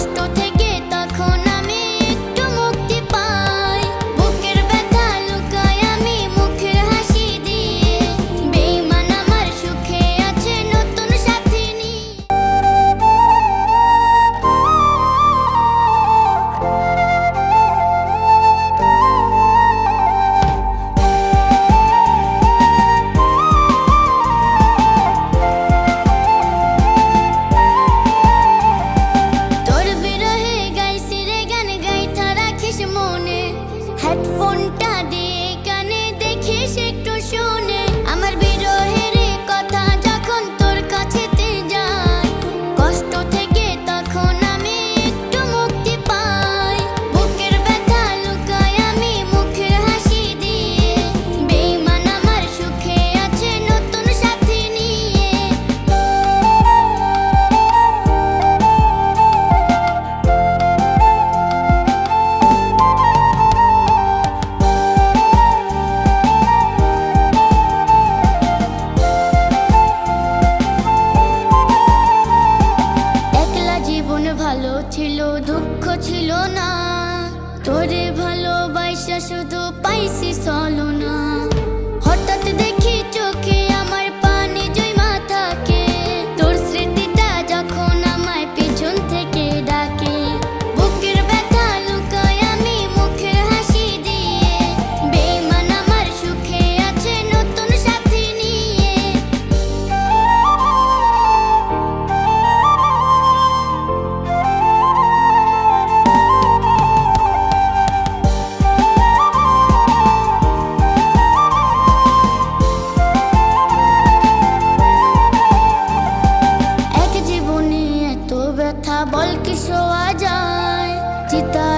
কষ্ট থেকে তখন আমি একটু মুক্তি পাই। বুকের ব্যথা লুকাই আমি মুখের হাসি দিয়ে, বেঈমান আমার সুখে আছে নতুন সাথী নিয়ে। তোর বিরহে গাইছি রে গান, গাইথা রাখিস মনে, হেডফোনটা দিয়ে কানে দেখিস একটু শুনে। আমার বিরহের কথা যখন তোর কাছেতে যায়, কষ্ট থেকে তখন আমি একটু মুক্তি পাই। বুকের ব্যথা লুকাই আমি মুখের হাসি দিয়ে, বেঈমান আমার সুখে আছে নতুন সাথী নিয়ে। একলা জীবন ভালো ছিল, দুঃখ ছিল না, তোরে ভালোবাসা শুধু পাইছি ছলনা। হঠাৎ দেখি চোখে আমার পানি জমা থাকে, তোর স্মৃতিটা যখন আমায় পিছন থেকে ডাকে। বুকের ব্যথা লুকাই আমি মুখের হাসি দিয়ে, বেঈমান আমার সুখে আছে নতুন সাথী নিয়ে। এক জীবনে এত ব্যথা বল কি সওয়া যায়? চিতা